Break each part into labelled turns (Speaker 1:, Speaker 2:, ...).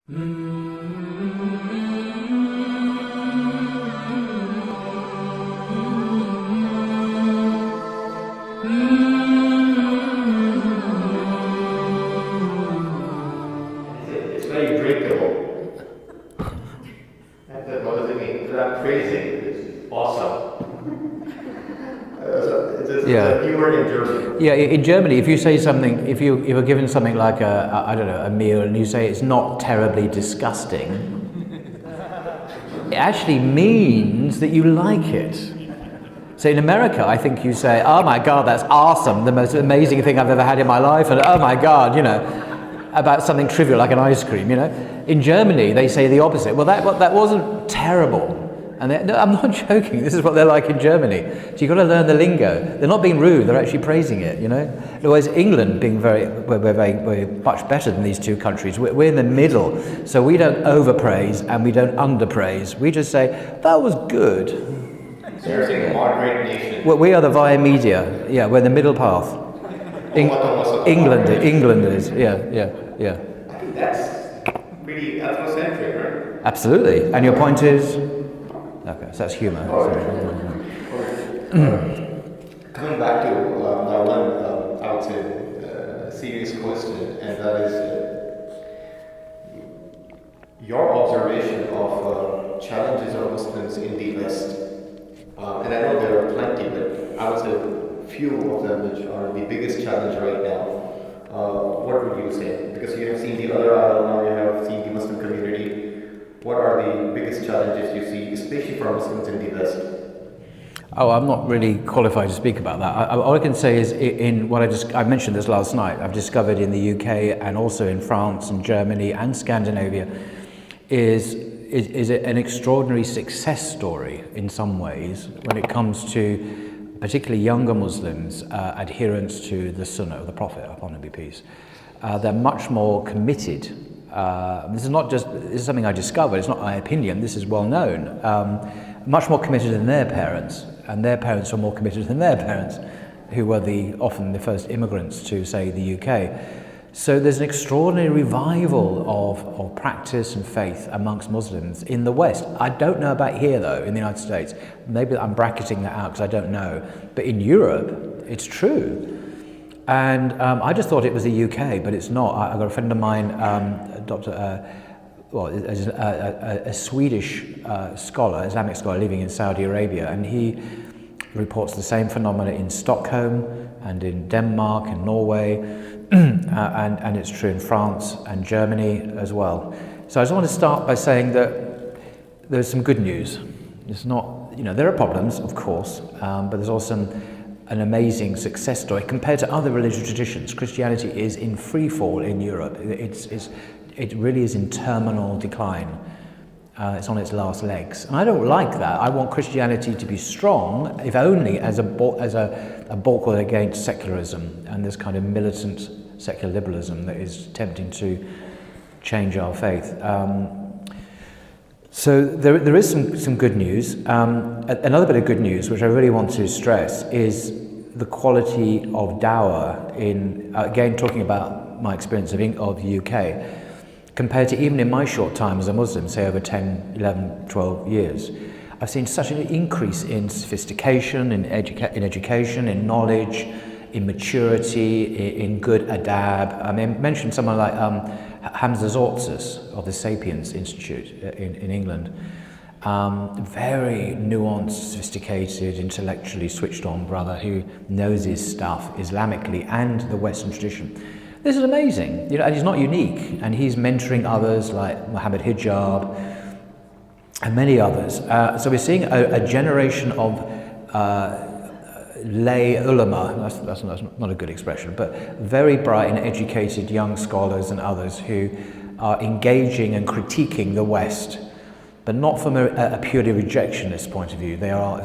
Speaker 1: It's very drinkable. What does it mean? It's not crazy. It's awesome. It's
Speaker 2: Yeah.
Speaker 1: a humor in Germany.
Speaker 2: Yeah, in Germany, if you say something, if you're given something like I don't know, a meal, and you say it's not terribly disgusting, it actually means that you like it. So in America, I think you say, "Oh my God, that's awesome! The most amazing thing I've ever had in my life," and "Oh my God," about something trivial like an ice cream. In Germany, they say the opposite. Well, that wasn't terrible. And no, I'm not joking. This is what they're like in Germany. So you've got to learn the lingo. They're not being rude. They're actually praising it. Otherwise, England we're much better than these two countries. We're in the middle, so we don't overpraise and we don't underpraise. We just say that was good.
Speaker 1: So you're saying a moderate nation.
Speaker 2: Well, we are the via media. Yeah, we're the middle path. England is. Yeah.
Speaker 1: I think that's pretty ethnocentric, right?
Speaker 2: Absolutely. And your point is? Okay, so that's humour.
Speaker 1: Coming back to now one, I would say, serious question, and that is your observation of challenges of Muslims in the West. And I know there are plenty, but I would say few of them which are the biggest challenge right now. What would you say? Because you have seen the other aisle, now you have seen the Muslim community. What are the biggest challenges you see, especially for Muslims in the West?
Speaker 2: Oh, I'm not really qualified to speak about that. All I can say is in what I mentioned this last night, I've discovered in the UK and also in France and Germany and Scandinavia is an extraordinary success story in some ways when it comes to particularly younger Muslims' adherence to the Sunnah of the Prophet, upon him be peace. They're much more committed. This is something I discovered, it's not my opinion, this is well known. Much more committed than their parents, and their parents were more committed than their parents, who were often the first immigrants to, say, the UK. So there's an extraordinary revival of practice and faith amongst Muslims in the West. I don't know about here, though, in the United States. Maybe I'm bracketing that out because I don't know. But in Europe, it's true. And I just thought it was the UK, but it's not. I've got a friend of mine, a Swedish scholar, Islamic scholar living in Saudi Arabia, and he reports the same phenomena in Stockholm and in Denmark and Norway, and it's true in France and Germany as well. So I just want to start by saying that there's some good news. It's not, there are problems, of course, but there's also an amazing success story compared to other religious traditions. Christianity is in free fall in Europe. It really is in terminal decline. It's on its last legs, and I don't like that. I want Christianity to be strong, if only as a bulwark against secularism and this kind of militant secular liberalism that is attempting to change our faith. So there is some good news. Another bit of good news, which I really want to stress, is the quality of dawah again, talking about my experience of the UK, compared to even in my short time as a Muslim, say over 10, 11, 12 years. I've seen such an increase in sophistication, in education, in knowledge, in maturity, in good adab. I mean, mention someone like Hamza Zortzis of the Sapiens Institute in England. Very nuanced, sophisticated, intellectually switched on brother who knows his stuff Islamically and the Western tradition. This is amazing, and he's not unique, and he's mentoring others like Muhammad Hijab and many others. So we're seeing a generation of lay ulama, that's not a good expression, but very bright and educated young scholars and others who are engaging and critiquing the West, but not from a purely rejectionist point of view. They are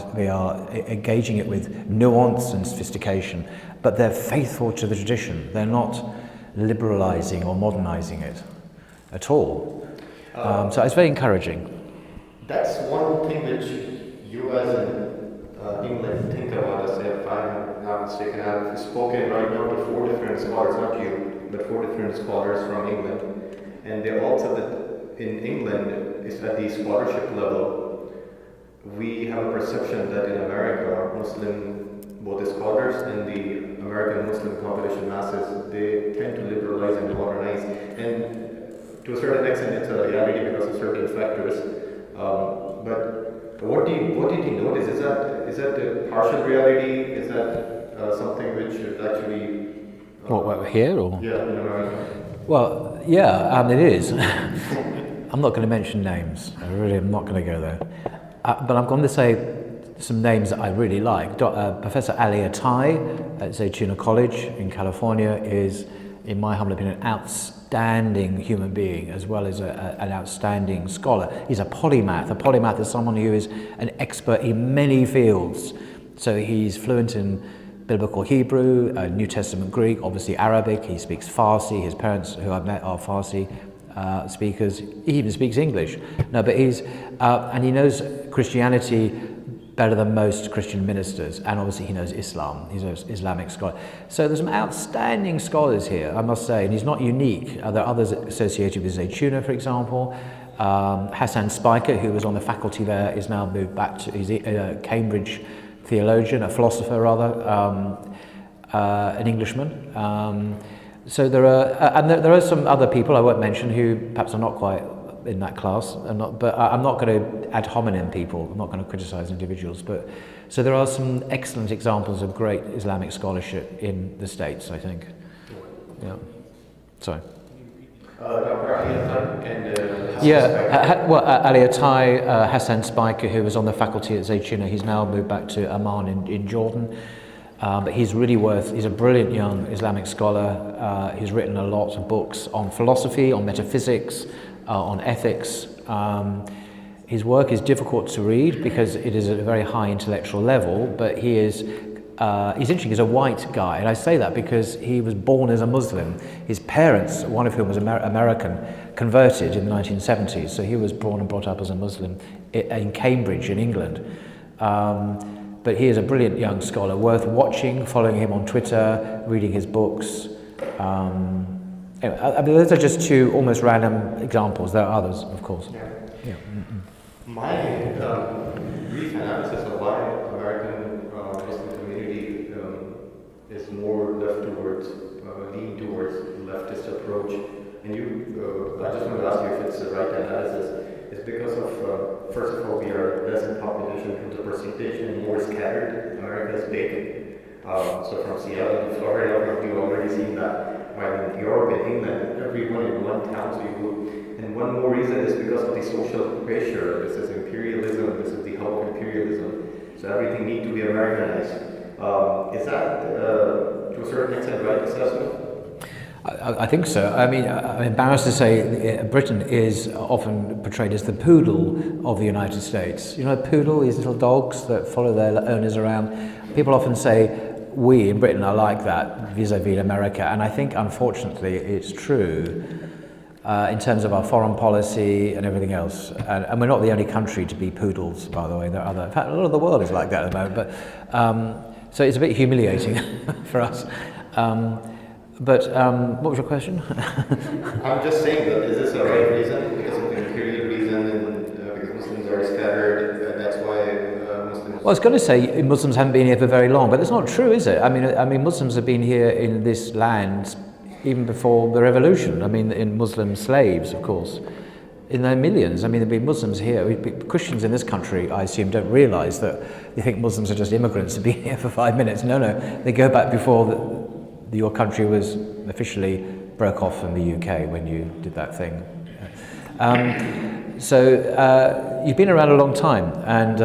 Speaker 2: engaging it with nuance and sophistication, but they're faithful to the tradition. They're not liberalizing or modernizing it at all. So it's very encouraging.
Speaker 1: That's one thing which you as in England think about us. If I'm not mistaken, I've spoken right now to 4 different scholars, not you, but 4 different scholars from England, and they all said that in England, is at the scholarship level, we have a perception that in America, both the scholars and the American Muslim population masses, they tend to liberalize and modernize. And to a certain extent, it's a reality because of certain factors. But what did you notice? Is that the partial reality? Is that something which is actually
Speaker 2: What, here or?
Speaker 1: yeah, in America?
Speaker 2: Well, yeah, it is. I'm not going to mention names. I really am not going to go there. But I'm going to say some names that I really like. Professor Ali Atai at Zaytuna College in California is, in my humble opinion, an outstanding human being as well as an outstanding scholar. He's a polymath. A polymath is someone who is an expert in many fields. So he's fluent in Biblical Hebrew, New Testament Greek, obviously Arabic. He speaks Farsi. His parents, who I've met, are Farsi speakers. He even speaks English. No, but and he knows Christianity better than most Christian ministers, and obviously he knows Islam. He's an Islamic scholar. So there's some outstanding scholars here, I must say, and he's not unique. There are others associated with Zaytuna, for example. Hassan Spiker, who was on the faculty there, is now moved back to, he's a Cambridge theologian, a philosopher rather, an Englishman. So there are some other people I won't mention who perhaps are not quite in that class, but I'm not going to ad hominem people. I'm not going to criticize individuals. But so there are some excellent examples of great Islamic scholarship in the States, I think. Yeah. Sorry.
Speaker 1: Dr. Ali Atai and
Speaker 2: Well, Ali Atai, Hassan Spiker, who was on the faculty at Zaytuna, he's now moved back to Amman in Jordan. But he's a brilliant young Islamic scholar. He's written a lot of books on philosophy, on metaphysics, on ethics. His work is difficult to read because it is at a very high intellectual level, but he's interesting. He's a white guy, and I say that because he was born as a Muslim. His parents, one of whom was American, converted in the 1970s, so he was born and brought up as a Muslim in Cambridge in England. But he is a brilliant young scholar, worth watching, following him on Twitter, reading his books. Anyway, I mean, those are just two almost random examples. There are others, of course. Yeah.
Speaker 1: My brief analysis of why American Muslim community is more lean towards leftist approach, and I just want to ask you if it's the right analysis. Is because of, first of all, we are less in population in terms of percentage and more scattered. America is big. So from Seattle to Florida, we've already seen that. While in Europe and England, everyone in one town, so you go. And one more reason is because of the social pressure. This is imperialism, this is the whole imperialism. So everything needs to be Americanized. Is that, to a certain extent, right assessment?
Speaker 2: I think so. I mean, I'm embarrassed to say Britain is often portrayed as the poodle of the United States. You know, poodle, these little dogs that follow their owners around. People often say we in Britain are like that vis-a-vis America, and I think, unfortunately, it's true in terms of our foreign policy and everything else. And we're not the only country to be poodles, by the way. There are other. In fact, a lot of the world is like that at the moment. But so it's a bit humiliating for us. But what was your question?
Speaker 1: I'm just saying that, is this a right reason? Because of the imperial reason, and because Muslims are scattered, and that's why Muslims...
Speaker 2: Well, I was going to say Muslims haven't been here for very long, but that's not true, is it? I mean, Muslims have been here in this land even before the revolution. I mean, in Muslim slaves, of course, in their millions. I mean, there've been Muslims here. Christians in this country, I assume, don't realise that they think Muslims are just immigrants who've been here for 5 minutes. No, they go back before your country was officially broke off from the UK when you did that thing. So you've been around a long time, and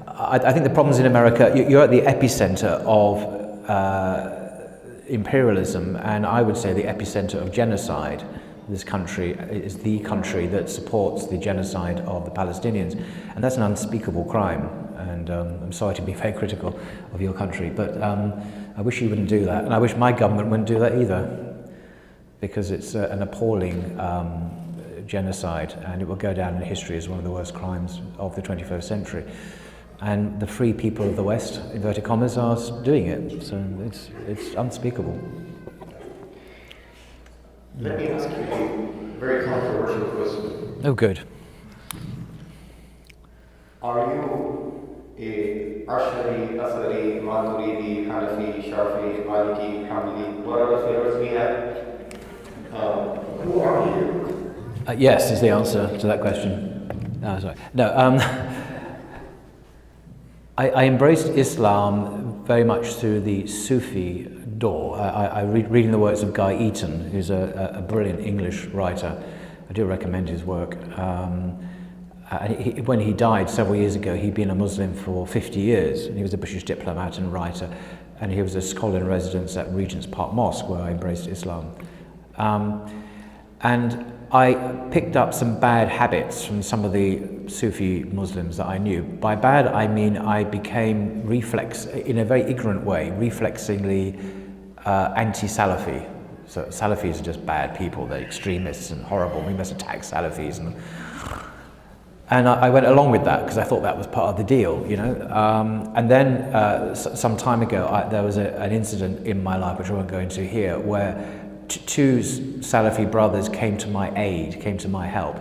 Speaker 2: I think the problems in America, you're at the epicenter of imperialism, and I would say the epicenter of genocide. This country is the country that supports the genocide of the Palestinians, and that's an unspeakable crime. And I'm sorry to be very critical of your country, but I wish you wouldn't do that, and I wish my government wouldn't do that either, because it's an appalling genocide, and it will go down in history as one of the worst crimes of the 21st century. And the free people of the West, inverted commas, are doing it, so it's unspeakable.
Speaker 1: Let me ask you a very controversial question.
Speaker 2: Oh, good.
Speaker 1: Are you a Ashari, Asari, Maturidi, Hanafi, Shafi, Maliki, Hanbali? What are the favorites we have? Who are you?
Speaker 2: Yes, is the answer to that question. No, sorry. No, I embraced Islam very much through the Sufi door. Reading the works of Guy Eaton, who's a brilliant English writer. I do recommend his work. When he died several years ago, he'd been a Muslim for 50 years, and he was a British diplomat and writer, and he was a scholar in residence at Regent's Park Mosque, where I embraced Islam. And I picked up some bad habits from some of the Sufi Muslims that I knew. By bad, I mean I became in a very ignorant way, reflexingly anti-Salafi. So Salafis are just bad people, they're extremists and horrible, we must attack Salafis. And I went along with that because I thought that was part of the deal, you know. And then some time ago, there was an incident in my life, which I won't go into here, where two Salafi brothers came to my aid, came to my help.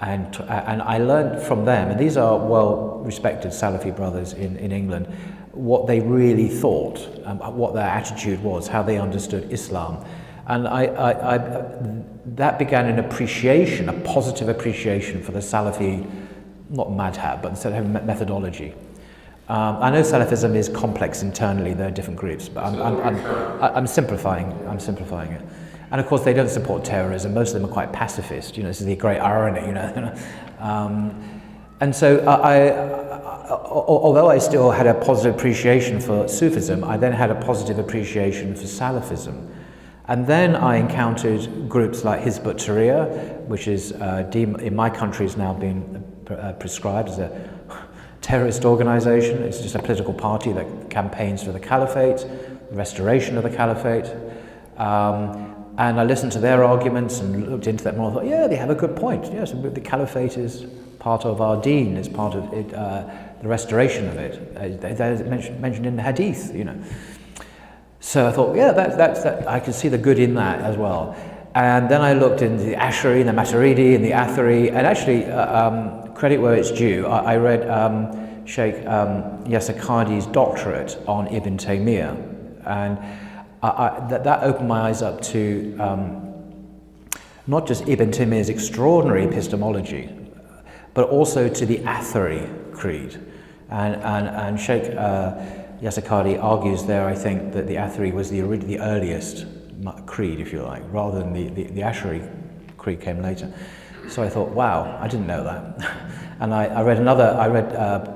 Speaker 2: And I learned from them, and these are well-respected Salafi brothers in England, what they really thought, what their attitude was, how they understood Islam. And that began an appreciation, a positive appreciation for the Salafi, not madhab, but instead of methodology. I know Salafism is complex internally, there are different groups, but I'm simplifying it. And of course they don't support terrorism, most of them are quite pacifist, you know, this is the great irony, you know. And so although I still had a positive appreciation for Sufism, I then had a positive appreciation for Salafism. And then I encountered groups like Hizb ut-Tahrir, which is in my country has now been prescribed as a terrorist organization. It's just a political party that campaigns for the caliphate, the restoration of the caliphate. And I listened to their arguments and looked into that more. I thought, yeah, they have a good point. Yes, the caliphate is part of our deen, is part of it, the restoration of it. That's mentioned in the hadith, you know. So I thought, yeah, that I can see the good in that as well. And then I looked into the Ash'ari and the Maturidi and the Athari, and actually, credit where it's due, I read Sheikh Yasir Qadhi's doctorate on Ibn Taymiyyah, and that opened my eyes up to not just Ibn Taymiyyah's extraordinary epistemology, but also to the Athari creed. And Sheikh Yasir Qadhi argues there, I think, that the Athari was the earliest creed, if you like, rather than the Ash'ari creed came later. So I thought, wow, I didn't know that. And I read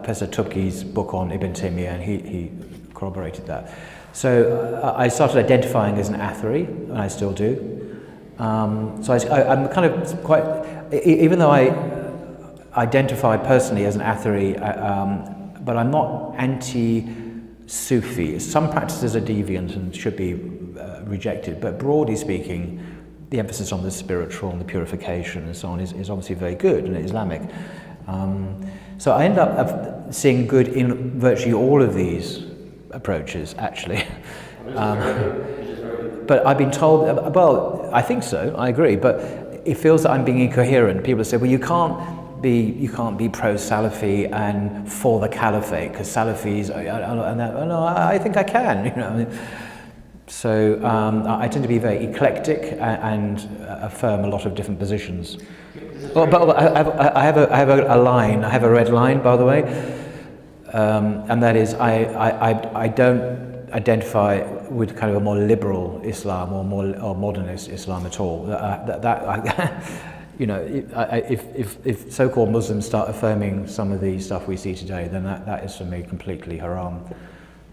Speaker 2: Professor Tubki's book on Ibn Taymiyyah, and he corroborated that. So I started identifying as an Athari, and I still do. So I'm kind of quite, even though I identify personally as an Athari, but I'm not anti-Sufi. Some practices are deviant and should be rejected, but broadly speaking, the emphasis on the spiritual and the purification and so on is obviously very good and Islamic. So I end up seeing good in virtually all of these approaches, actually. But I've been told, well, I think so, I agree, but it feels that I'm being incoherent. People say, well, you can't be pro-Salafi and for the caliphate, because Salafis, no, I think I can, you know. So I tend to be very eclectic and affirm a lot of different positions. Well, but I have a line. I have a red line, by the way, and that is I don't identify with kind of a more liberal Islam or modernist Islam at all. You know, if so-called Muslims start affirming some of the stuff we see today, then that is for me completely haram.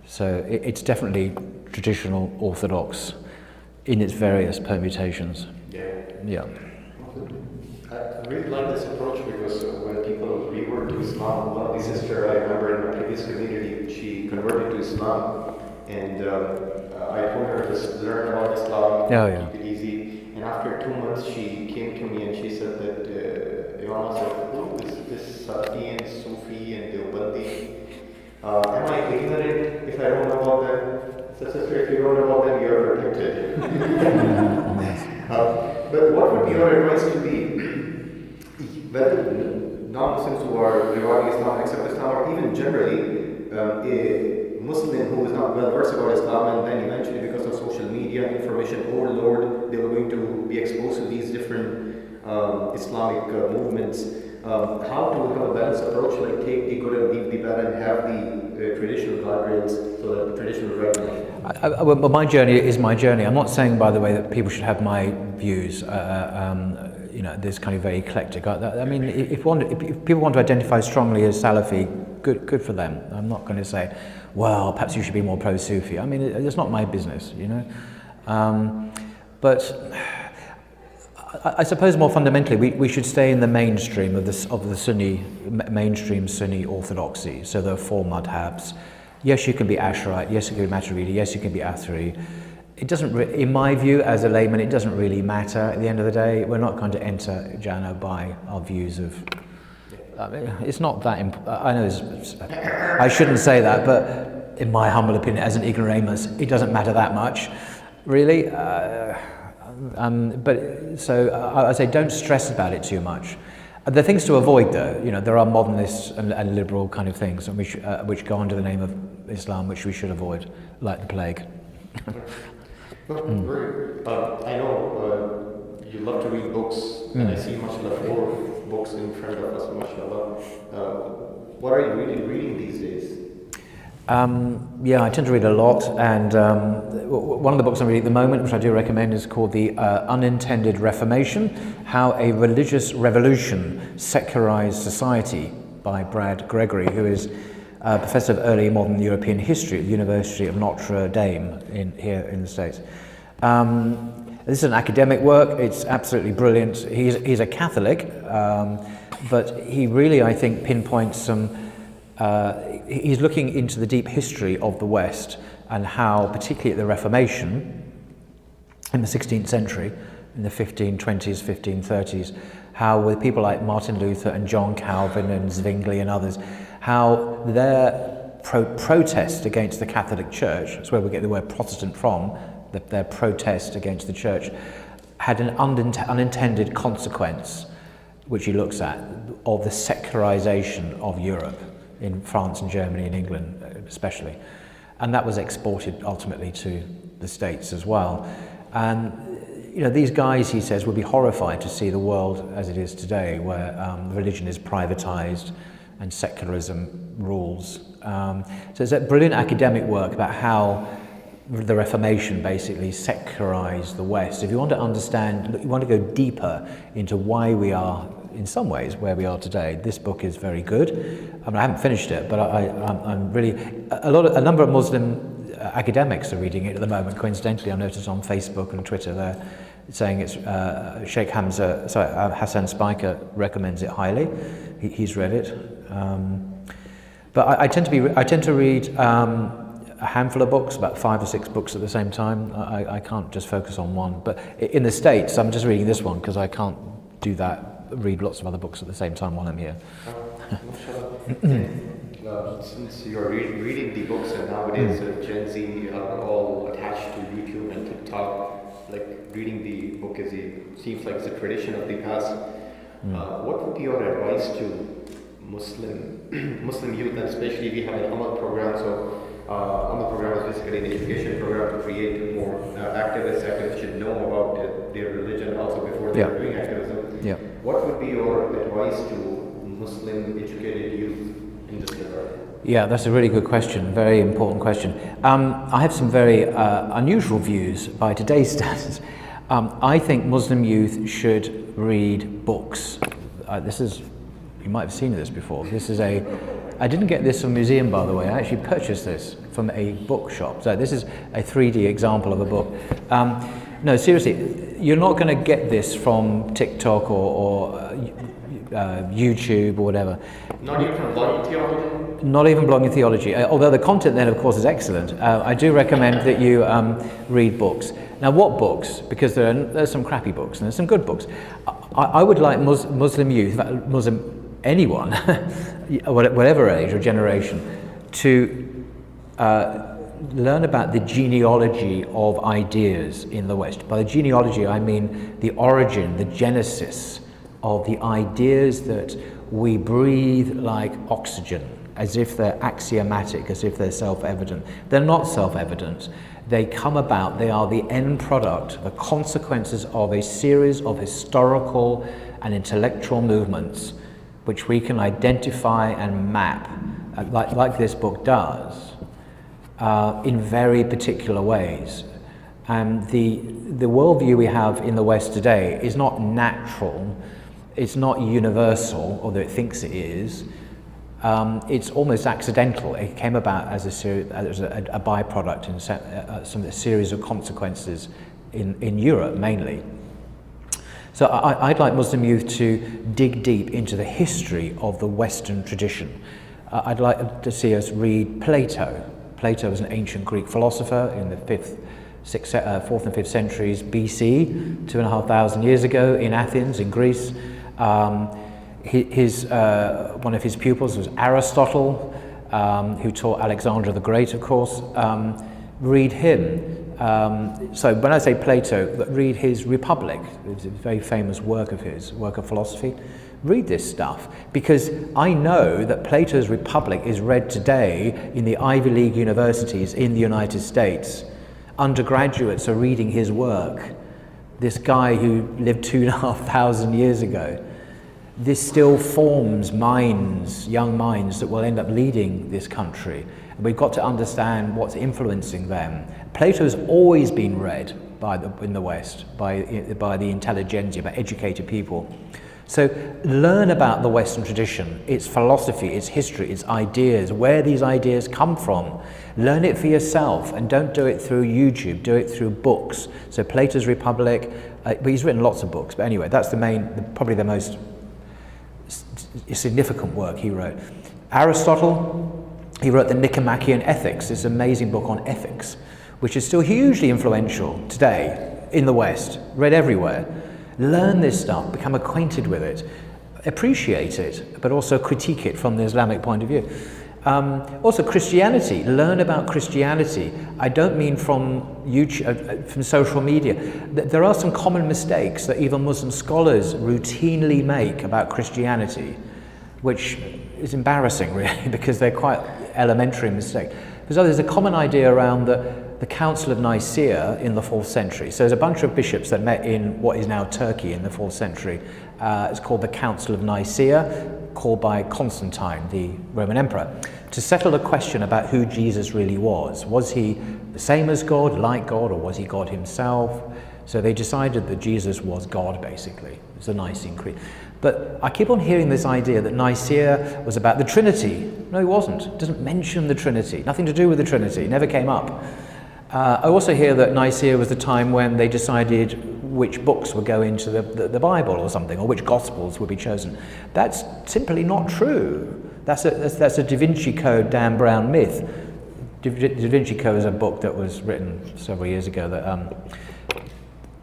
Speaker 2: So it's definitely traditional Orthodox in its various permutations. Yeah.
Speaker 1: I really like this approach because when people revert to Islam, one of the sisters I remember in my previous community, she converted to Islam, and I told her to learn about Islam, keep it easy. And after 2 months, she came to me and she said that Imam said, "Who is this Salafi and Sufi and Deobandi? Am I ignorant if I don't know about them?" So, sister, if you don't know about them, you're protected. But what would your advice to be? whether non-Muslims who are regarding Islam, accept Islam, or even generally a Muslim who is not well versed about Islam, and then eventually because of social media, information overload, they were going to be exposed to these different Islamic movements. How to have a balanced approach, like take the good and leave the bad, and have the traditional guardrails, so that the traditional right.
Speaker 2: Well, my journey is my journey. I'm not saying, by the way, that people should have my views. This kind of very eclectic. I mean, if people want to identify strongly as Salafi, good for them. I'm not going to say, well, perhaps you should be more pro-Sufi. I mean, it's not my business, you know. But I suppose more fundamentally, we should stay in the mainstream of the Sunni, mainstream Sunni orthodoxy. So there are 4 madhabs. Yes, you can be Asharite. Yes, you can be Maturidi. Yes, you can be Athari. It doesn't, in my view, as a layman, it doesn't really matter. At the end of the day, we're not going to enter Jannah by our views of. I mean, it's not that. I know I shouldn't say that, but in my humble opinion, as an ignoramus, it doesn't matter that much, really. But I say don't stress about it too much. The things to avoid, though, you know, there are modernist and liberal kind of things, and which go under the name of Islam, which we should avoid, like the plague.
Speaker 1: I know you love to read books, and I see much love for books in front of us, mashallah. What are you reading these days?
Speaker 2: I tend to read a lot, and one of the books I'm reading at the moment, which I do recommend, is called The Unintended Reformation: How a Religious Revolution Secularized Society, by Brad Gregory, who is Professor of Early Modern European History at the University of Notre Dame here in the States. This is an academic work. It's absolutely brilliant. He's a Catholic, but he really, I think, pinpoints some. He's looking into the deep history of the West and how, particularly at the Reformation in the 16th century, in the 1520s, 1530s, how with people like Martin Luther and John Calvin and Zwingli and others, how their protest against the Catholic Church, that's where we get the word Protestant from, their protest against the Church, had an unintended consequence, which he looks at, of the secularization of Europe, in France and Germany and England especially. And that was exported ultimately to the States as well. And you know, these guys, he says, would be horrified to see the world as it is today, where religion is privatized and secularism rules. So it's a brilliant academic work about how the Reformation basically secularized the West. If you want to understand, you want to go deeper into why we are, in some ways, where we are today, this book is very good. I mean, I haven't finished it, but I'm really, a number of Muslim academics are reading it at the moment. Coincidentally, I noticed on Facebook and Twitter they're saying it's Sheikh Hassan Spiker recommends it highly. He's read it. But I tend to read a handful of books, about 5 or 6 books at the same time. I can't just focus on one. But in the States, I'm just reading this one because I can't do that. Read lots of other books at the same time while I'm here.
Speaker 1: Since you're reading the books, and nowadays Gen Z are all attached to YouTube and TikTok, like reading the book seems like it's a tradition of the past. What would be your advice to Muslim youth, and especially if you have an AMAL program? So AMAL program is basically an education program to create more activists. Activists should know about their religion also before they are doing activism.
Speaker 2: Yeah.
Speaker 1: What would be your advice to Muslim educated youth in this regard?
Speaker 2: Yeah, that's a really good question, very important question. I have some very unusual views by today's standards. I think Muslim youth should read books. You might have seen this before. I didn't get this from a museum, by the way. I actually purchased this from a bookshop. So this is a 3D example of a book. No, seriously, you're not going to get this from TikTok or YouTube or whatever.
Speaker 1: Not even from blogging theology?
Speaker 2: Not even blogging theology, although the content then, of course, is excellent. I do recommend that you read books. Now, what books? Because there's some crappy books and there's some good books. I would like Muslim youth, anyone, whatever age or generation, to learn about the genealogy of ideas in the West. By the genealogy, I mean the origin, the genesis of the ideas that we breathe like oxygen, as if they're axiomatic, as if they're self-evident. They're not self-evident. They come about, they are the end product, the consequences of a series of historical and intellectual movements which we can identify and map, like this book does, in very particular ways. And the worldview we have in the West today is not natural, it's not universal, although it thinks it is. It's almost accidental. It came about as a byproduct in a series of consequences in Europe mainly. So I'd like Muslim youth to dig deep into the history of the Western tradition. I'd like to see us read Plato. Plato was an ancient Greek philosopher in the 4th and 5th centuries BC, 2,500 years ago in Athens, in Greece. One of his pupils was Aristotle, who taught Alexander the Great, of course. Read him. So when I say Plato, read his Republic. It's a very famous work of his, work of philosophy. Read this stuff, because I know that Plato's Republic is read today in the Ivy League universities in the United States. Undergraduates are reading his work. This guy who lived 2,500 years ago. This still forms minds, young minds, that will end up leading this country. And we've got to understand what's influencing them. Plato's always been read in the West by the intelligentsia, by educated people. So learn about the Western tradition, its philosophy, its history, its ideas, where these ideas come from. Learn it for yourself, and don't do it through YouTube, do it through books. So Plato's Republic, but he's written lots of books, but anyway, that's probably the most significant work he wrote. Aristotle, he wrote the Nicomachean Ethics, this amazing book on ethics, which is still hugely influential today in the West, read everywhere. Learn this stuff, become acquainted with it, appreciate it, but also critique it from the Islamic point of view. Also Christianity, learn about Christianity. I don't mean from YouTube, from social media. There are some common mistakes that even Muslim scholars routinely make about Christianity, which is embarrassing really, because they're quite elementary mistakes. There's a common idea around the Council of Nicaea in the 4th century. So there's a bunch of bishops that met in what is now Turkey in the 4th century. It's called the Council of Nicaea, called by Constantine, the Roman emperor, to settle the question about who Jesus really was. Was he the same as God, like God, or was he God himself? So they decided that Jesus was God, basically. It's a Nicene Creed. But I keep on hearing this idea that Nicaea was about the Trinity. No, it wasn't. It doesn't mention the Trinity. Nothing to do with the Trinity. It never came up. I also hear that Nicaea was the time when they decided which books would go into the Bible or something, or which Gospels would be chosen. That's simply not true. That's a Da Vinci Code, Dan Brown myth. Da Vinci Code is a book that was written several years ago,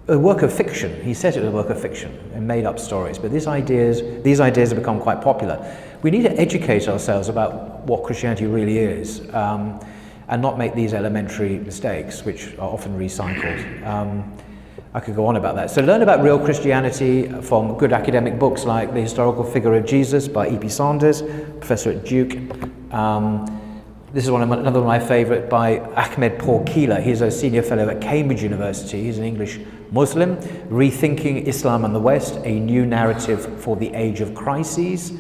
Speaker 2: a work of fiction. He said it was a work of fiction and made up stories, but these ideas have become quite popular. We need to educate ourselves about what Christianity really is, and not make these elementary mistakes, which are often recycled. I could go on about that. So learn about real Christianity from good academic books like The Historical Figure of Jesus by E.P. Saunders, professor at Duke. This is another one of my favourite by Ahmed Pourkila. He's a senior fellow at Cambridge University. He's an English Muslim. Rethinking Islam and the West, a new narrative for the age of crises.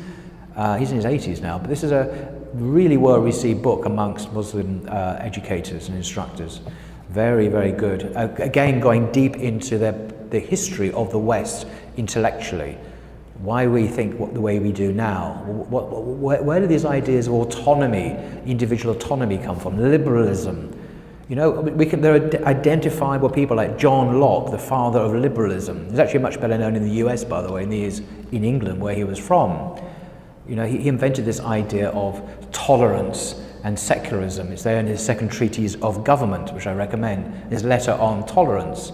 Speaker 2: He's in his 80s now, but this is a really well-received book amongst Muslim educators and instructors. Very, very good. Again, going deep into the history of the West intellectually. Why we think the way we do now. Where do these ideas of autonomy, individual autonomy come from? Liberalism. You know, there are identifiable people like John Locke, the father of liberalism. He's actually much better known in the US, by the way, than he is in England, where he was from. You know, he invented this idea of tolerance and secularism. It's there in his second treatise of government, which I recommend. His letter on tolerance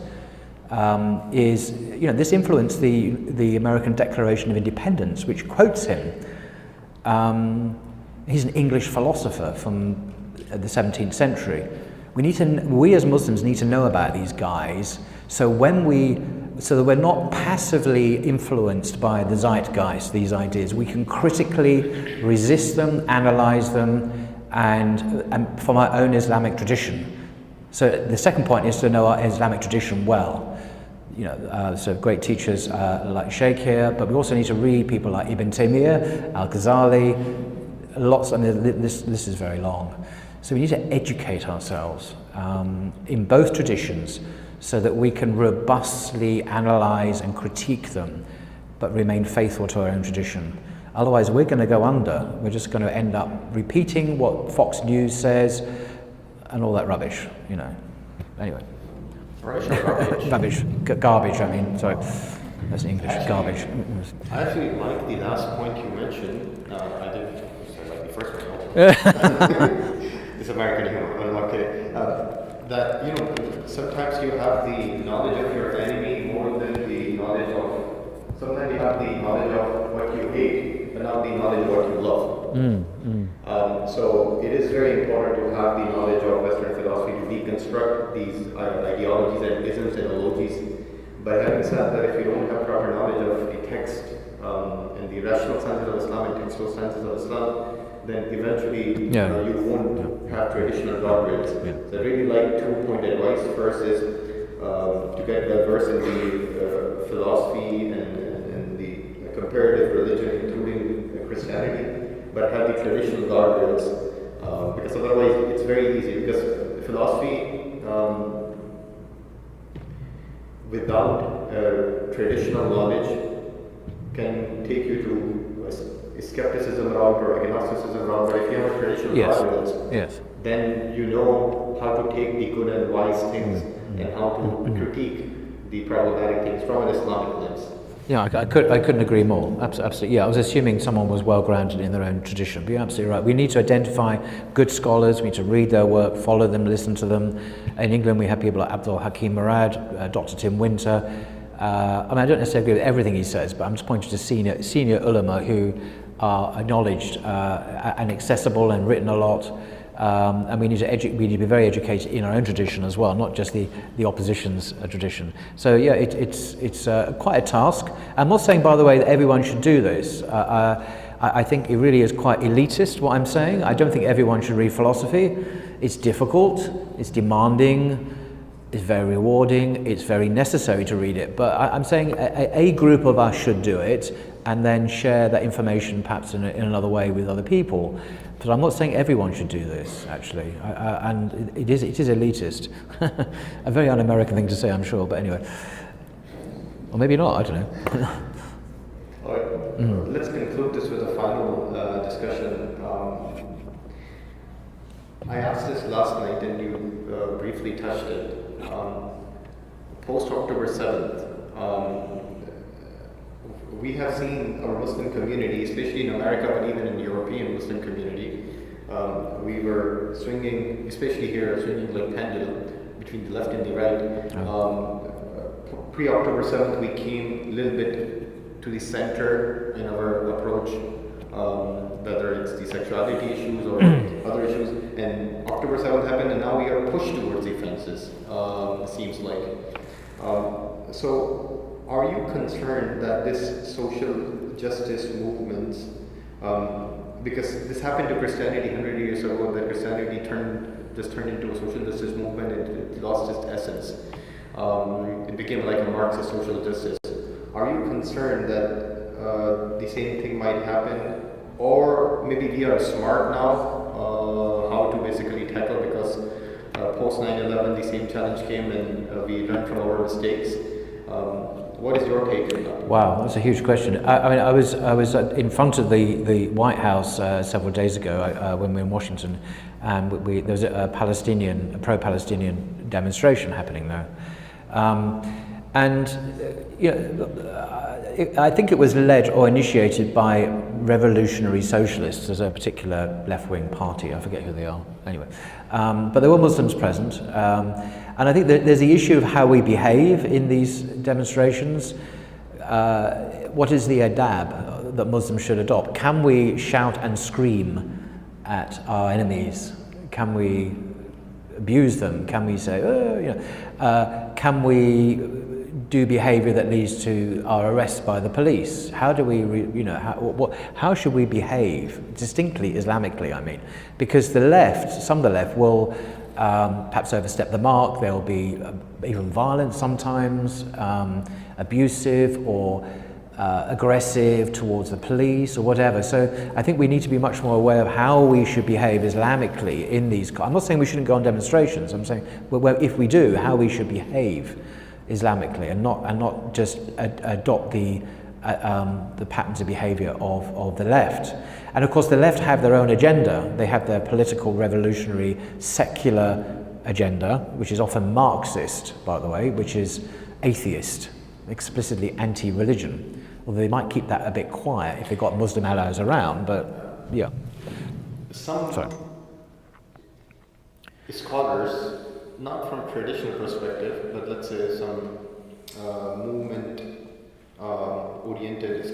Speaker 2: this influenced the American Declaration of Independence, which quotes him. He's an English philosopher from the 17th century. We as Muslims need to know about these guys, so when we so that we're not passively influenced by the zeitgeist, these ideas. We can critically resist them, analyze them, and from our own Islamic tradition. So the second point is to know our Islamic tradition well. So great teachers like Sheikh here, but we also need to read people like Ibn Taymiyyah, Al-Ghazali, lots. I mean, this is very long. So we need to educate ourselves in both traditions, so that we can robustly analyze and critique them, but remain faithful to our own tradition. Otherwise, we're going to go under. We're just going to end up repeating what Fox News says and all that rubbish, Anyway. Rubbish. Garbage, I mean, sorry. That's in English, garbage.
Speaker 1: I actually like the last point you mentioned. I didn't like the first one. It's American humor, I'm not kidding. That sometimes you have the knowledge of your enemy more than the knowledge of. Sometimes you have the knowledge of what you hate, but not the knowledge of what you love. So it is very important to have the knowledge of Western philosophy to deconstruct these ideologies and isms and ideologies. But having said that, if you don't have proper knowledge of the text and the rational senses of Islam and textual senses of Islam, then eventually you won't have traditional guardrails. So I really like 2-point advice. First is to get diverse in the philosophy and the comparative religion, including Christianity, but have the traditional guardrails, because otherwise it's very easy, because philosophy without traditional knowledge can take you to a skepticism route or agnosticism route, but if you have traditional guardrails, then you know how to take the good and wise things and how to critique the problematic things from an Islamic lens.
Speaker 2: Yeah, I couldn't agree more. Absolutely. Yeah, I was assuming someone was well grounded in their own tradition. But you're absolutely right. We need to identify good scholars. We need to read their work, follow them, listen to them. In England, we have people like Abdul Hakim Murad, Dr. Tim Winter. I don't necessarily agree with everything he says, but I'm just pointing to senior ulama who are acknowledged and accessible and written a lot. And we need to be very educated in our own tradition as well, not just the opposition's tradition. So yeah, it's quite a task. I'm not saying, by the way, that everyone should do this. I think it really is quite elitist, what I'm saying. I don't think everyone should read philosophy. It's difficult, it's demanding, it's very rewarding, it's very necessary to read it. But I'm saying a group of us should do it, and then share that information perhaps in another way with other people. But I'm not saying everyone should do this, actually, and it is elitist. A very un-American thing to say, I'm sure, but anyway. Or maybe not, I don't know.
Speaker 1: All right, let's conclude this with a final discussion. I asked this last night and you briefly touched it. Post-October 7th, we have seen our Muslim community, especially in America, but even in the European Muslim community, we were swinging, especially here, swinging like pendulum between the left and the right. Pre-October 7th, we came a little bit to the center in our approach, whether it's the sexuality issues or other issues. And October 7th happened, and now we are pushed towards the fences, it seems like. So, are you concerned that this social justice movement, because this happened to Christianity 100 years ago, that Christianity just turned into a social justice movement, it lost its essence. It became like a Marxist social justice. Are you concerned that the same thing might happen, or maybe we are smart now how to basically tackle, because post 9/11 the same challenge came and we learned from our mistakes. What is your take on that?
Speaker 2: Wow, that's a huge question. I was in front of the White House several days ago when we were in Washington, and there was a pro-Palestinian demonstration happening there, and I think it was led or initiated by revolutionary socialists. There's a particular left-wing party, I forget who they are, anyway. But there were Muslims present. And I think that there's the issue of how we behave in these demonstrations. What is the adab that Muslims should adopt? Can we shout and scream at our enemies? Can we abuse them? Can we say, can we do behaviour that leads to our arrest by the police? How do we, how should we behave distinctly Islamically? I mean, because the left, some of the left will perhaps overstep the mark. They'll be even violent sometimes, abusive or aggressive towards the police or whatever. So I think we need to be much more aware of how we should behave Islamically in these. I'm not saying we shouldn't go on demonstrations. I'm saying, well, if we do, how we should behave Islamically, and not just adopt the patterns of behaviour of the left. And of course, the left have their own agenda. They have their political, revolutionary, secular agenda, which is often Marxist, by the way, which is atheist, explicitly anti-religion. Although they might keep that a bit quiet if they've got Muslim allies around, but yeah.
Speaker 1: Some scholars, not from traditional perspective, but let's say some movement oriented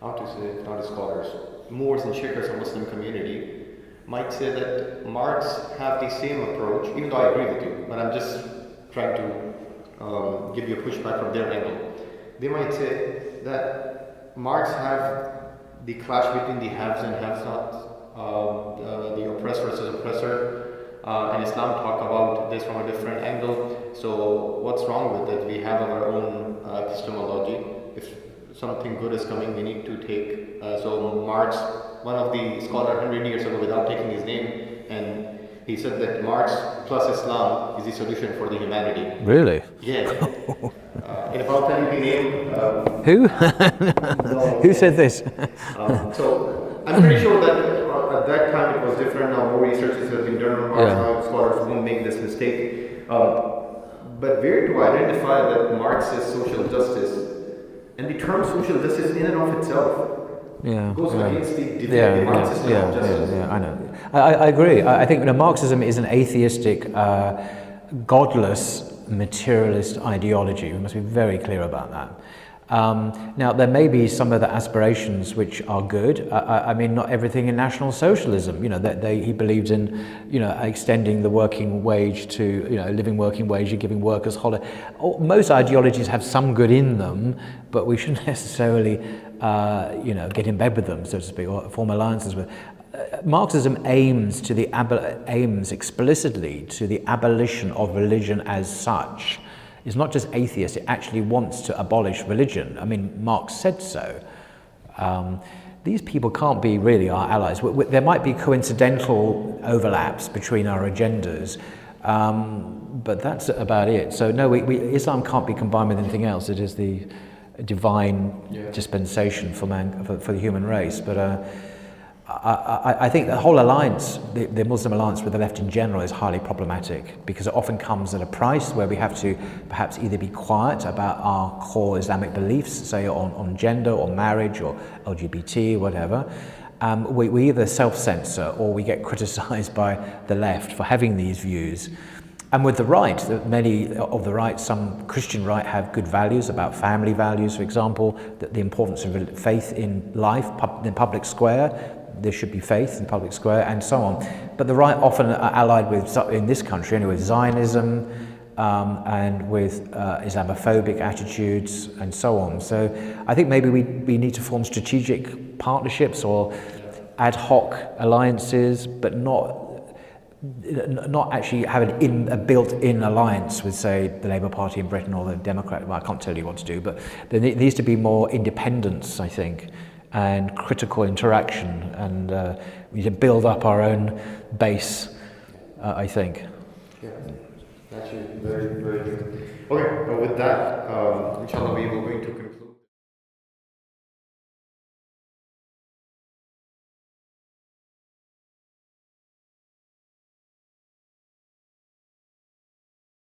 Speaker 1: not scholars, Moors and Sheikhs of Muslim community might say that Marx have the same approach, even though I agree with you, but I'm just trying to give you a pushback from their angle. They might say that Marx have the clash between the haves and have-nots, the oppressed versus oppressor, and Islam talk about this from a different angle. So what's wrong with it? We have our own epistemology. If something good is coming, we need to take. So Marx, one of the scholars 100 years ago, without taking his name, and he said that Marx plus Islam is the solution for the humanity.
Speaker 2: Really?
Speaker 1: Yeah. And if I'll tell you the name.
Speaker 2: Who?
Speaker 1: No.
Speaker 2: Who said this?
Speaker 1: So I'm pretty sure that at that time it was different. Now more research has been done on Marx. Now scholars won't make this mistake. But where to identify that Marx is social justice? And the term social justice in and of itself goes against the Marxist system of justice.
Speaker 2: I know. I agree. I think Marxism is an atheistic, godless, materialist ideology. We must be very clear about that. Now, there may be some other aspirations which are good. I mean, not everything in National Socialism. He believed in, extending the working wage to, living working wage and giving workers holiday. Most ideologies have some good in them, but we shouldn't necessarily, get in bed with them, so to speak, or form alliances with. Marxism aims explicitly to the abolition of religion as such. It's not just atheist, it actually wants to abolish religion. I mean, Marx said so. These people can't be really our allies. There might be coincidental overlaps between our agendas, but that's about it. So no, Islam can't be combined with anything else. It is the divine dispensation for the human race. But I think the whole alliance, the Muslim alliance with the left in general, is highly problematic because it often comes at a price where we have to perhaps either be quiet about our core Islamic beliefs, say on gender or marriage or LGBT, whatever. We either self-censor or we get criticized by the left for having these views. And with the right, many of the right, some Christian right, have good values about family values, for example, the importance of faith in life, in the public square. There should be faith in public square and so on. But the right often are allied with, in this country anyway, Zionism and with Islamophobic attitudes and so on. So I think maybe we need to form strategic partnerships or ad hoc alliances, but not actually have a built-in alliance with, say, the Labour Party in Britain or the Democrat. Well, I can't tell you what to do, but there needs to be more independence, I think, and critical interaction, and we need to build up our own base, I think.
Speaker 1: Yeah, actually, very, very good. Okay, well, with that, inshallah, we are going to conclude.